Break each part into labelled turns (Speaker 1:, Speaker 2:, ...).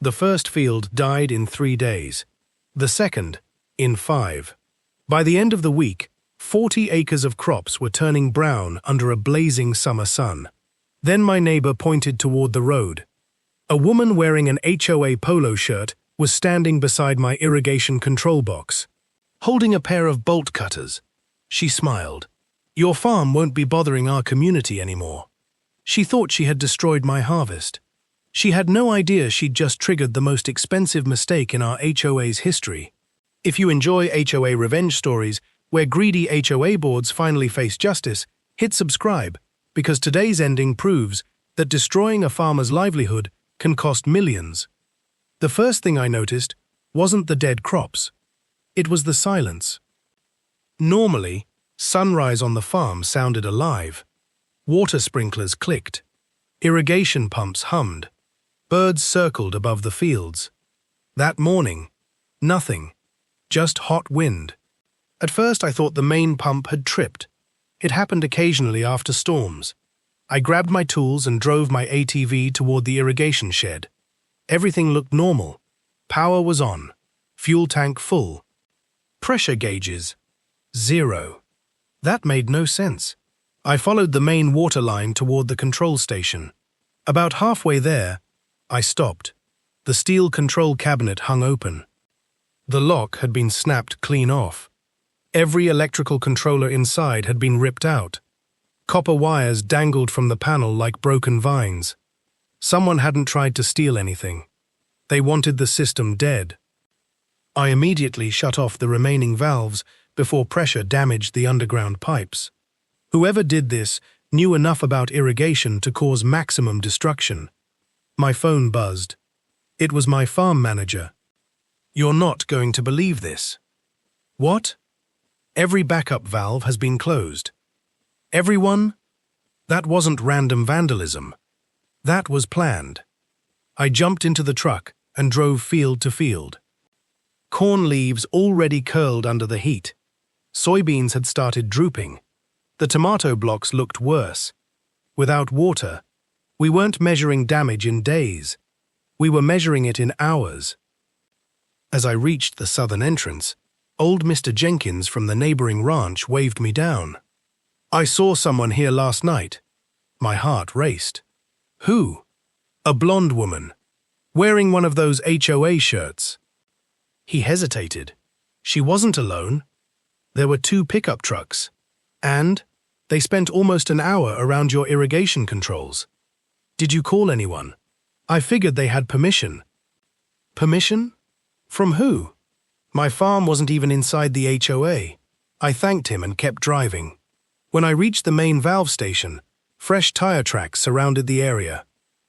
Speaker 1: The first field died in 3 days. The second, in 5. By the end of the week, 40 acres of crops were turning brown under a blazing summer sun. Then my neighbor pointed toward the road. A woman wearing an HOA polo shirt was standing beside my irrigation control box, holding a pair of bolt cutters. She smiled. "Your farm won't be bothering our community anymore." She thought she had destroyed my harvest. She had no idea she'd just triggered the most expensive mistake in our HOA's history. If you enjoy HOA revenge stories where greedy HOA boards finally face justice, hit subscribe, because today's ending proves that destroying a farmer's livelihood can cost millions. The first thing I noticed wasn't the dead crops. It was the silence. Normally, sunrise on the farm sounded alive. Water sprinklers clicked. Irrigation pumps hummed. Birds circled above the fields. That morning, nothing. Just hot wind. At first I thought the main pump had tripped. It happened occasionally after storms. I grabbed my tools and drove my ATV toward the irrigation shed. Everything looked normal. Power was on. Fuel tank full. Pressure gauges, 0. That made no sense. I followed the main water line toward the control station. About halfway there, I stopped. The steel control cabinet hung open. The lock had been snapped clean off. Every electrical controller inside had been ripped out. Copper wires dangled from the panel like broken vines. Someone hadn't tried to steal anything. They wanted the system dead. I immediately shut off the remaining valves before pressure damaged the underground pipes. Whoever did this knew enough about irrigation to cause maximum destruction. My phone buzzed. It was my farm manager. "You're not going to believe this." "What?" "Every backup valve has been closed." "Everyone?" That wasn't random vandalism. That was planned. I jumped into the truck and drove field to field. Corn leaves already curled under the heat. Soybeans had started drooping. The tomato blocks looked worse. Without water, we weren't measuring damage in days. We were measuring it in hours. As I reached the southern entrance, old Mr. Jenkins from the neighboring ranch waved me down. "I saw someone here last night." My heart raced. "Who?" "A blonde woman, wearing one of those HOA shirts." He hesitated. "She wasn't alone. There were 2 pickup trucks. And they spent almost an hour around your irrigation controls. Did you call anyone?" "I figured they had permission." "Permission? From who?" "My farm wasn't even inside the HOA." I thanked him and kept driving. When I reached the main valve station, fresh tire tracks surrounded the area.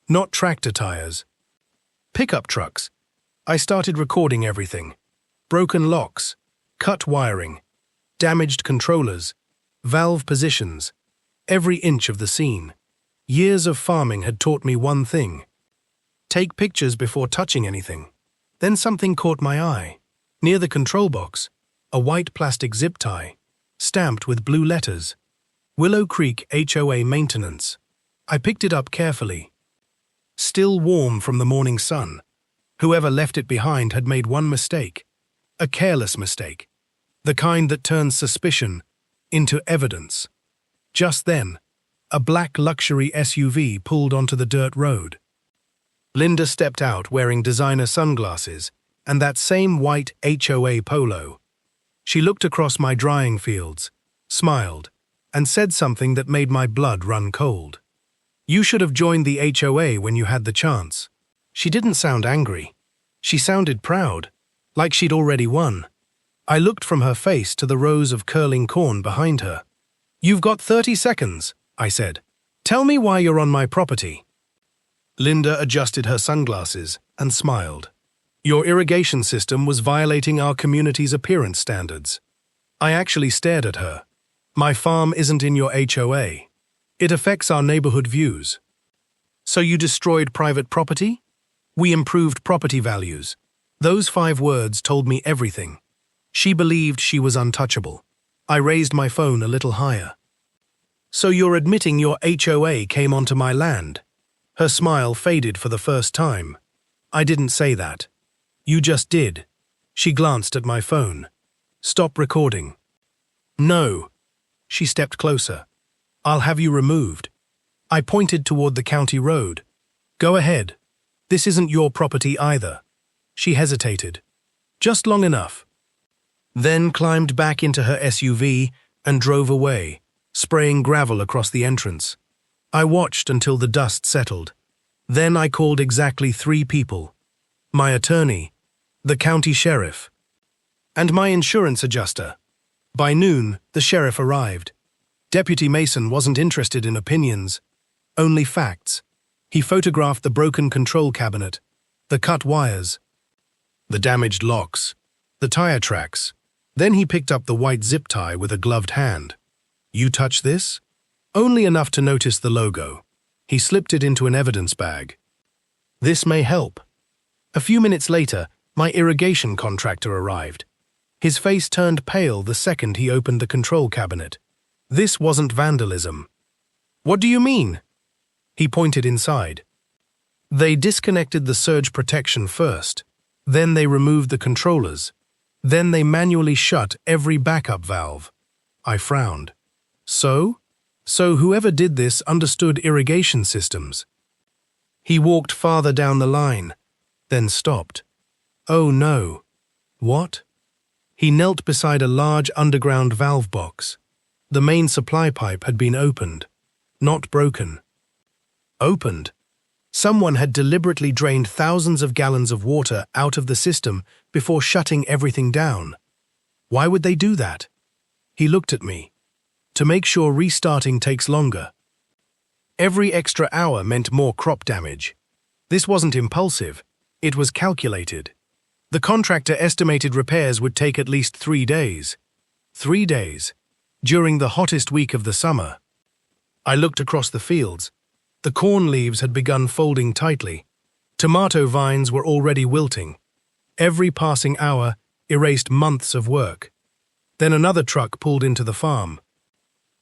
Speaker 1: Not tractor tires. Pickup trucks. I started recording everything. Broken locks, cut wiring, damaged controllers, valve positions, every inch of the scene. Years of farming had taught me one thing: take pictures before touching anything. Then something caught my eye. Near the control box, a white plastic zip tie, stamped with blue letters. Willow Creek HOA Maintenance. I picked it up carefully. Still warm from the morning sun. Whoever left it behind had made one mistake. A careless mistake. The kind that turns suspicion into evidence. Just then, a black luxury SUV pulled onto the dirt road. Linda stepped out wearing designer sunglasses and that same white HOA polo. She looked across my drying fields, smiled, and said something that made my blood run cold. "You should have joined the HOA when you had the chance." She didn't sound angry. She sounded proud, like she'd already won. I looked from her face to the rows of curling corn behind her. "You've got 30 seconds, I said. "Tell me why you're on my property." Linda adjusted her sunglasses and smiled. "Your irrigation system was violating our community's appearance standards." I actually stared at her. "My farm isn't in your HOA. It affects our neighborhood views." "So you destroyed private property?" "We improved property values." Those 5 words told me everything. She believed she was untouchable. I raised my phone a little higher. "So you're admitting your HOA came onto my land?" Her smile faded for the first time. I didn't say that. You just did. She glanced at my phone. Stop recording. No. She stepped closer. I'll have you removed. I pointed toward the county road. Go ahead. This isn't your property either. She hesitated. Just long enough. Then climbed back into her SUV and drove away, spraying gravel across the entrance. I watched until the dust settled. Then I called exactly 3 people. My attorney, the county sheriff, and my insurance adjuster. By noon, the sheriff arrived. Deputy Mason wasn't interested in opinions, only facts. He photographed the broken control cabinet, the cut wires, the damaged locks, the tire tracks. Then he picked up the white zip tie with a gloved hand. You touch this? Only enough to notice the logo. He slipped it into an evidence bag. This may help. A few minutes later, my irrigation contractor arrived. His face turned pale the second he opened the control cabinet. This wasn't vandalism. What do you mean? He pointed inside. They disconnected the surge protection first. Then they removed the controllers. Then they manually shut every backup valve. I frowned. So whoever did this understood irrigation systems. He walked farther down the line, then stopped. Oh no. What? He knelt beside a large underground valve box. The main supply pipe had been opened, not broken. Opened. Someone had deliberately drained thousands of gallons of water out of the system before shutting everything down. Why would they do that? He looked at me. To make sure restarting takes longer. Every extra hour meant more crop damage. This wasn't impulsive. It was calculated. The contractor estimated repairs would take at least 3 days. 3 days. During the hottest week of the summer. I looked across the fields. The corn leaves had begun folding tightly. Tomato vines were already wilting. Every passing hour erased months of work. Then another truck pulled into the farm.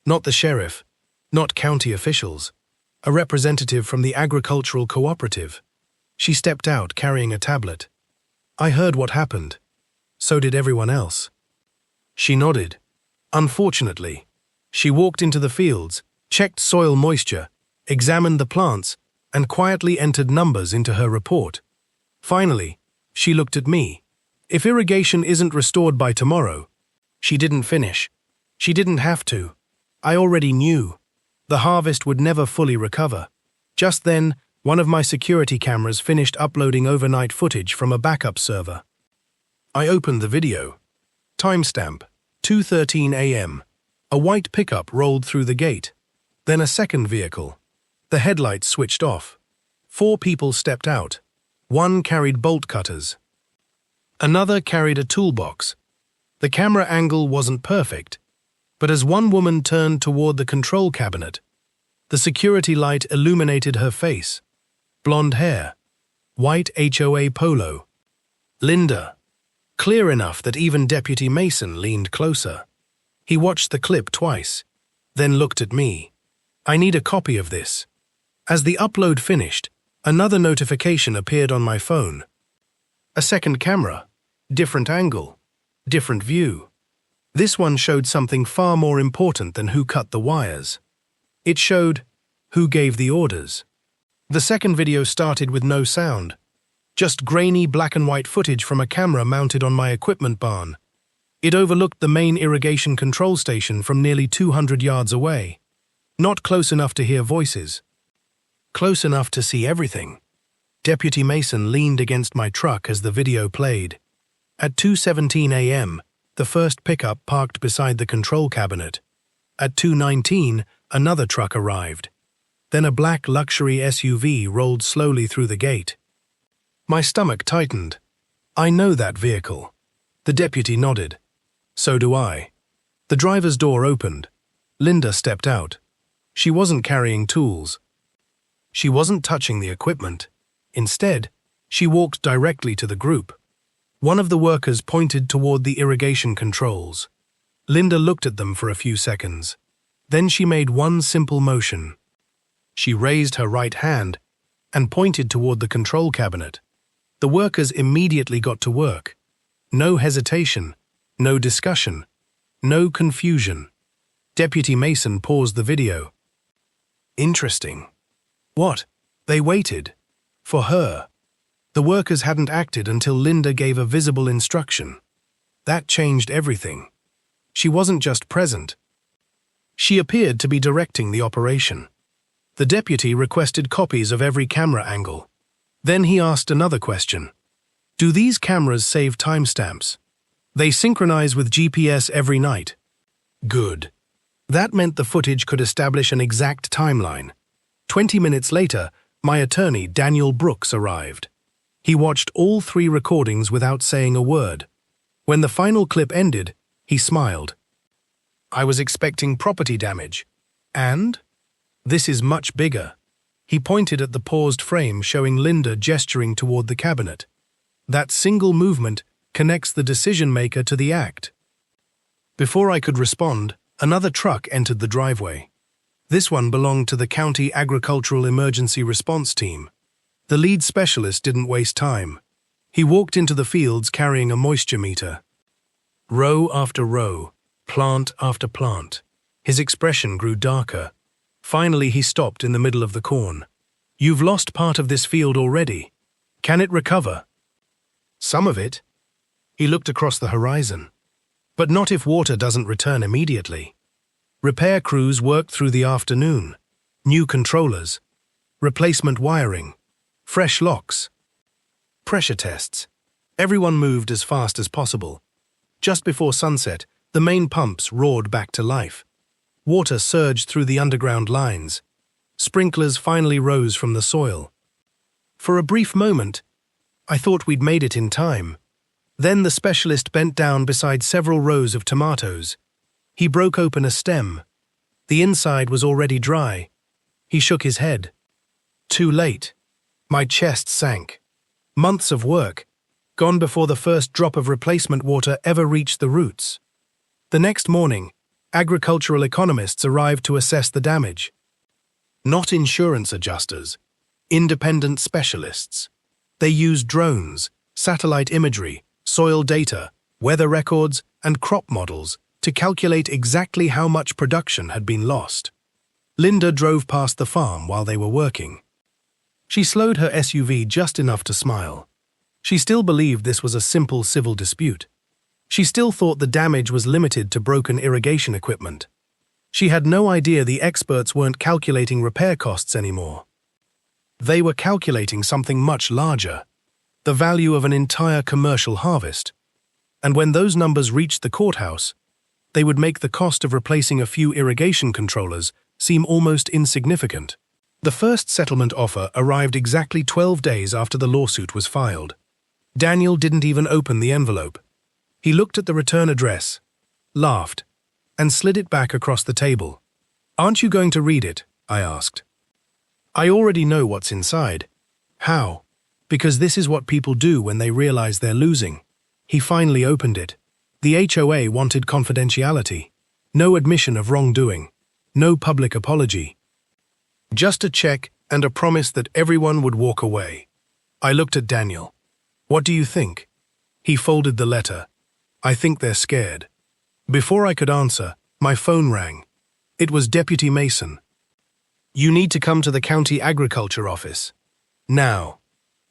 Speaker 1: Not the sheriff, not county officials. A representative from the agricultural cooperative. She stepped out carrying a tablet. I heard what happened. So did everyone else. She nodded. Unfortunately, she walked into the fields, checked soil moisture, examined the plants, and quietly entered numbers into her report. Finally, she looked at me. If irrigation isn't restored by tomorrow, she didn't finish. She didn't have to. I already knew. The harvest would never fully recover. Just then, one of my security cameras finished uploading overnight footage from a backup server. I opened the video. Timestamp, 2:13 a.m. A white pickup rolled through the gate. Then a second vehicle. The headlights switched off. 4 people stepped out. One carried bolt cutters. Another carried a toolbox. The camera angle wasn't perfect, but as one woman turned toward the control cabinet, the security light illuminated her face. Blonde hair. White HOA polo. Linda. Clear enough that even Deputy Mason leaned closer. He watched the clip twice, then looked at me. I need a copy of this. As the upload finished, another notification appeared on my phone. A second camera, different angle, different view. This one showed something far more important than who cut the wires. It showed who gave the orders. The second video started with no sound, just grainy black and white footage from a camera mounted on my equipment barn. It overlooked the main irrigation control station from nearly 200 yards away. Not close enough to hear voices. Close enough to see everything. Deputy Mason leaned against my truck as the video played. At 2:17 a.m., the first pickup parked beside the control cabinet. At 2:19, another truck arrived. Then a black luxury SUV rolled slowly through the gate. My stomach tightened. I know that vehicle. The deputy nodded. So do I. The driver's door opened. Linda stepped out. She wasn't carrying tools. She wasn't touching the equipment. Instead, she walked directly to the group. One of the workers pointed toward the irrigation controls. Linda looked at them for a few seconds. Then she made one simple motion. She raised her right hand and pointed toward the control cabinet. The workers immediately got to work. No hesitation, no discussion, no confusion. Deputy Mason paused the video. Interesting. What? They waited. For her. The workers hadn't acted until Linda gave a visible instruction. That changed everything. She wasn't just present. She appeared to be directing the operation. The deputy requested copies of every camera angle. Then he asked another question. Do these cameras save timestamps? They synchronize with GPS every night. Good. That meant the footage could establish an exact timeline. 20 minutes later, my attorney, Daniel Brooks, arrived. He watched all 3 recordings without saying a word. When the final clip ended, he smiled. I was expecting property damage. And? This is much bigger. He pointed at the paused frame showing Linda gesturing toward the cabinet. That single movement connects the decision-maker to the act. Before I could respond, another truck entered the driveway. This one belonged to the County Agricultural Emergency Response Team. The lead specialist didn't waste time. He walked into the fields carrying a moisture meter. Row after row, plant after plant. His expression grew darker. Finally, he stopped in the middle of the corn. You've lost part of this field already. Can it recover? Some of it. He looked across the horizon. But not if water doesn't return immediately. Repair crews worked through the afternoon. New controllers. Replacement wiring. Fresh locks. Pressure tests. Everyone moved as fast as possible. Just before sunset, the main pumps roared back to life. Water surged through the underground lines. Sprinklers finally rose from the soil. For a brief moment, I thought we'd made it in time. Then the specialist bent down beside several rows of tomatoes. He broke open a stem. The inside was already dry. He shook his head. Too late. My chest sank. Months of work, gone before the first drop of replacement water ever reached the roots. The next morning, agricultural economists arrived to assess the damage. Not insurance adjusters, independent specialists. They used drones, satellite imagery, soil data, weather records, and crop models to calculate exactly how much production had been lost. Linda drove past the farm while they were working. She slowed her SUV just enough to smile. She still believed this was a simple civil dispute. She still thought the damage was limited to broken irrigation equipment. She had no idea the experts weren't calculating repair costs anymore. They were calculating something much larger, the value of an entire commercial harvest. And when those numbers reached the courthouse, they would make the cost of replacing a few irrigation controllers seem almost insignificant. The first settlement offer arrived exactly 12 days after the lawsuit was filed. Daniel didn't even open the envelope. He looked at the return address, laughed, and slid it back across the table. Aren't you going to read it? I asked. I already know what's inside. How? Because this is what people do when they realize they're losing. He finally opened it. The HOA wanted confidentiality. No admission of wrongdoing. No public apology. Just a check and a promise that everyone would walk away. I looked at Daniel. What do you think? He folded the letter. I think they're scared. Before I could answer, my phone rang. It was Deputy Mason. You need to come to the county agriculture office. Now.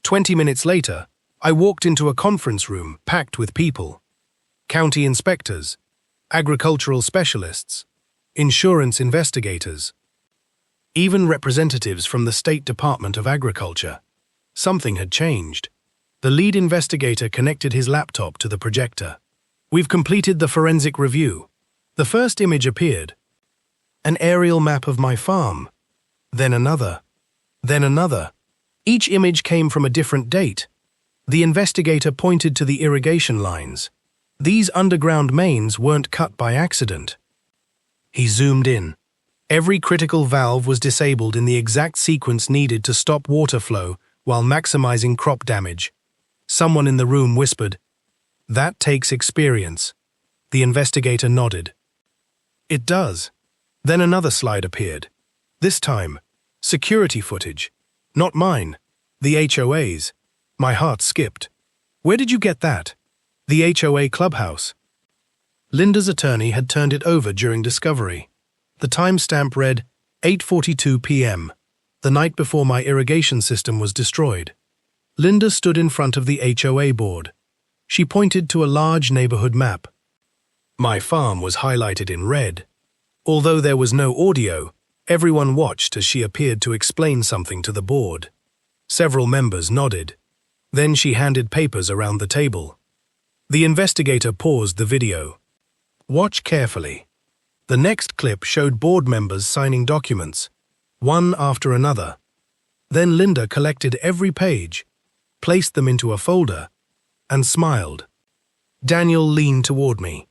Speaker 1: 20 minutes later, I walked into a conference room packed with people. County inspectors, agricultural specialists, insurance investigators, even representatives from the State Department of Agriculture. Something had changed. The lead investigator connected his laptop to the projector. We've completed the forensic review. The first image appeared. An aerial map of my farm. Then another. Then another. Each image came from a different date. The investigator pointed to the irrigation lines. These underground mains weren't cut by accident. He zoomed in. Every critical valve was disabled in the exact sequence needed to stop water flow while maximizing crop damage. Someone in the room whispered, "That takes experience." The investigator nodded. It does. Then another slide appeared. This time, security footage. Not mine, the HOA's. My heart skipped. Where did you get that? The HOA clubhouse. Linda's attorney had turned it over during discovery. The timestamp read 8:42 p.m., the night before my irrigation system was destroyed. Linda stood in front of the HOA board. She pointed to a large neighborhood map. My farm was highlighted in red. Although there was no audio, everyone watched as she appeared to explain something to the board. Several members nodded. Then she handed papers around the table. The investigator paused the video. Watch carefully. The next clip showed board members signing documents, one after another. Then Linda collected every page, placed them into a folder, and smiled. Daniel leaned toward me.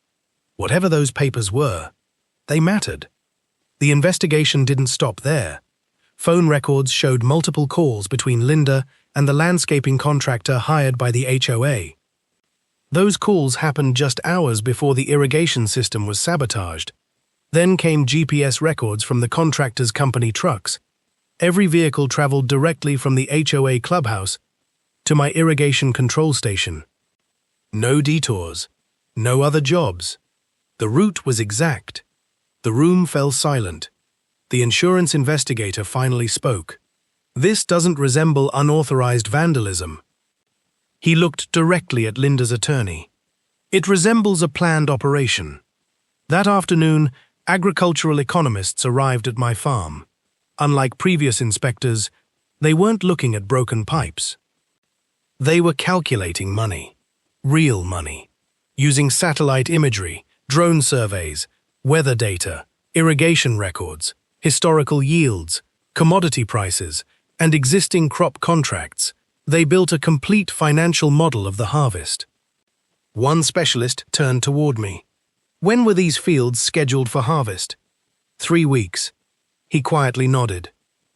Speaker 1: Whatever those papers were, they mattered. The investigation didn't stop there. Phone records showed multiple calls between Linda and the landscaping contractor hired by the HOA. Those calls happened just hours before the irrigation system was sabotaged. Then came GPS records from the contractor's company trucks. Every vehicle traveled directly from the HOA clubhouse to my irrigation control station. No detours, no other jobs. The route was exact. The room fell silent. The insurance investigator finally spoke. This doesn't resemble unauthorized vandalism. He looked directly at Linda's attorney. It resembles a planned operation. That afternoon, agricultural economists arrived at my farm. Unlike previous inspectors, they weren't looking at broken pipes. They were calculating money, real money, using satellite imagery, drone surveys, weather data, irrigation records, historical yields, commodity prices, and existing crop contracts. They built a complete financial model of the harvest. One specialist turned toward me. When were these fields scheduled for harvest? 3 weeks. He quietly nodded.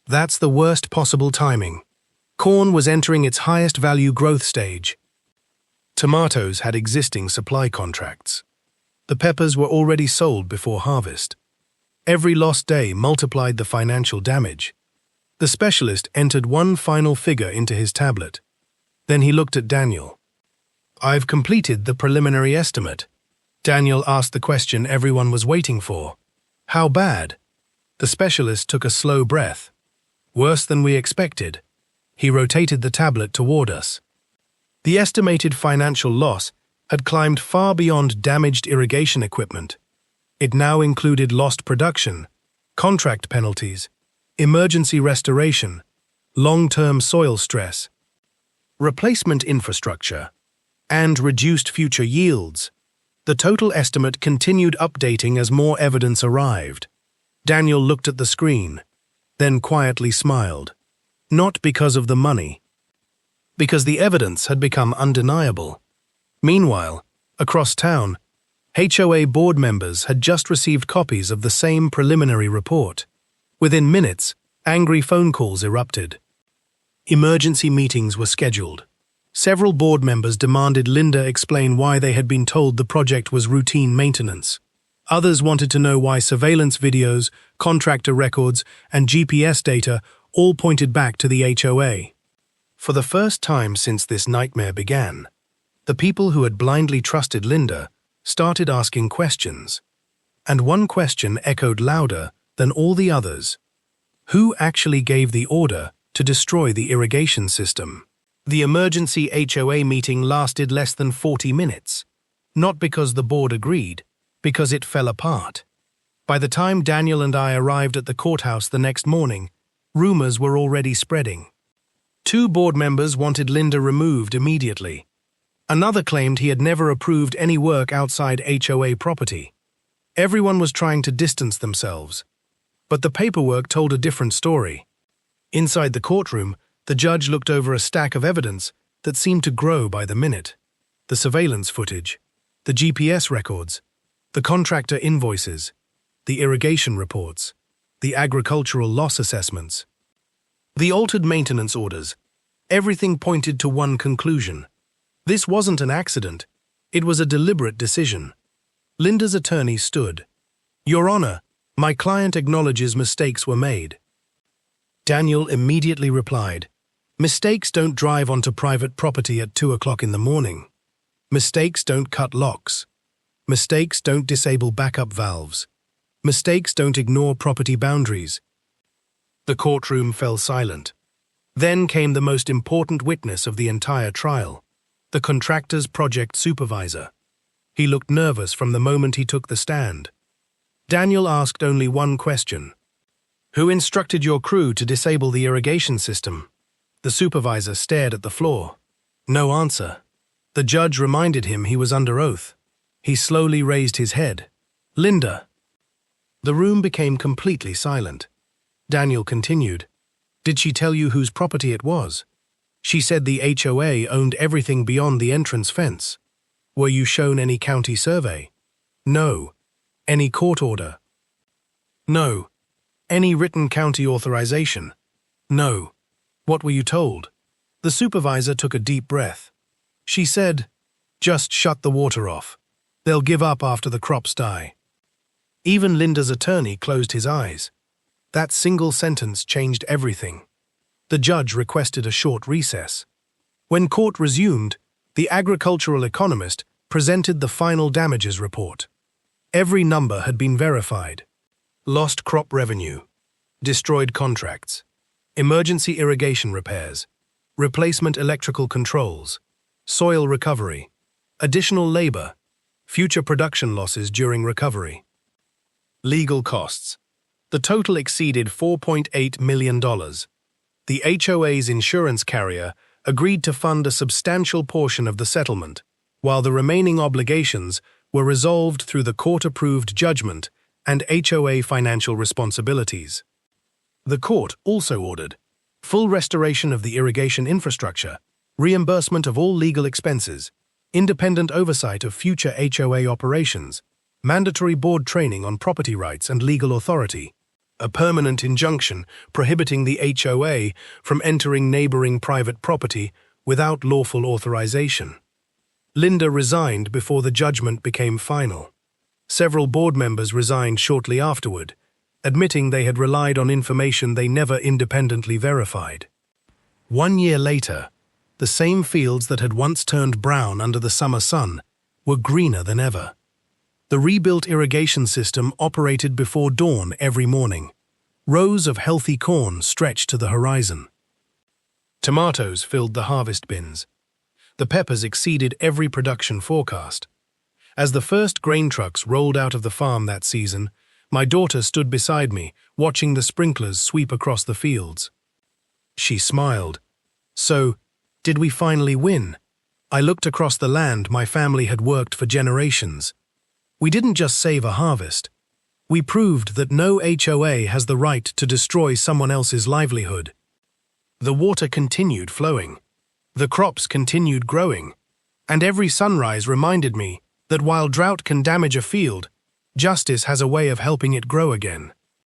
Speaker 1: That's the worst possible timing. Corn was entering its highest value growth stage. Tomatoes had existing supply contracts. The peppers were already sold before harvest. Every lost day multiplied the financial damage. The specialist entered one final figure into his tablet. Then he looked at Daniel. I've completed the preliminary estimate. Daniel asked the question everyone was waiting for. How bad? The specialist took a slow breath. Worse than we expected. He rotated the tablet toward us. The estimated financial loss had climbed far beyond damaged irrigation equipment. It now included lost production, contract penalties, emergency restoration, long-term soil stress, replacement infrastructure, and reduced future yields. The total estimate continued updating as more evidence arrived. Daniel looked at the screen, then quietly smiled. Not because of the money, because the evidence had become undeniable. Meanwhile, across town, HOA board members had just received copies of the same preliminary report. Within minutes, angry phone calls erupted. Emergency meetings were scheduled. Several board members demanded Linda explain why they had been told the project was routine maintenance. Others wanted to know why surveillance videos, contractor records, and GPS data all pointed back to the HOA. For the first time since this nightmare began, the people who had blindly trusted Linda started asking questions. And one question echoed louder than all the others. Who actually gave the order to destroy the irrigation system? The emergency HOA meeting lasted less than 40 minutes. Not because the board agreed, because it fell apart. By the time Daniel and I arrived at the courthouse the next morning, rumors were already spreading. 2 board members wanted Linda removed immediately. Another claimed he had never approved any work outside HOA property. Everyone was trying to distance themselves. But the paperwork told a different story. Inside the courtroom, the judge looked over a stack of evidence that seemed to grow by the minute. The surveillance footage, the GPS records, the contractor invoices, the irrigation reports, the agricultural loss assessments, the altered maintenance orders. Everything pointed to one conclusion. This wasn't an accident. It was a deliberate decision. Linda's attorney stood. Your Honor, my client acknowledges mistakes were made. Daniel immediately replied, Mistakes don't drive onto private property at 2 o'clock in the morning. Mistakes don't cut locks. Mistakes don't disable backup valves. Mistakes don't ignore property boundaries. The courtroom fell silent. Then came the most important witness of the entire trial, the contractor's project supervisor. He looked nervous from the moment he took the stand. Daniel asked only one question. "Who instructed your crew to disable the irrigation system?" The supervisor stared at the floor. No answer. The judge reminded him he was under oath. He slowly raised his head. "Linda." The room became completely silent. Daniel continued. "Did she tell you whose property it was?" "She said the HOA owned everything beyond the entrance fence." "Were you shown any county survey?" "No." "Any court order?" "No." "Any written county authorization?" "No." "What were you told?" The supervisor took a deep breath. "She said, just shut the water off. They'll give up after the crops die." Even Linda's attorney closed his eyes. That single sentence changed everything. The judge requested a short recess. When court resumed, the agricultural economist presented the final damages report. Every number had been verified. Lost crop revenue, destroyed contracts, emergency irrigation repairs, replacement electrical controls, soil recovery, additional labor, future production losses during recovery. Legal costs. The total exceeded $4.8 million. The HOA's insurance carrier agreed to fund a substantial portion of the settlement, while the remaining obligations were resolved through the court-approved judgment and HOA financial responsibilities. The court also ordered full restoration of the irrigation infrastructure, reimbursement of all legal expenses, independent oversight of future HOA operations, mandatory board training on property rights and legal authority, a permanent injunction prohibiting the HOA from entering neighboring private property without lawful authorization. Linda resigned before the judgment became final. Several board members resigned shortly afterward, admitting they had relied on information they never independently verified. 1 year later, the same fields that had once turned brown under the summer sun were greener than ever. The rebuilt irrigation system operated before dawn every morning. Rows of healthy corn stretched to the horizon. Tomatoes filled the harvest bins. The peppers exceeded every production forecast. As the first grain trucks rolled out of the farm that season, my daughter stood beside me, watching the sprinklers sweep across the fields. She smiled. "So, did we finally win?" I looked across the land my family had worked for generations. We didn't just save a harvest. We proved that no HOA has the right to destroy someone else's livelihood. The water continued flowing. The crops continued growing. And every sunrise reminded me that while drought can damage a field, justice has a way of helping it grow again.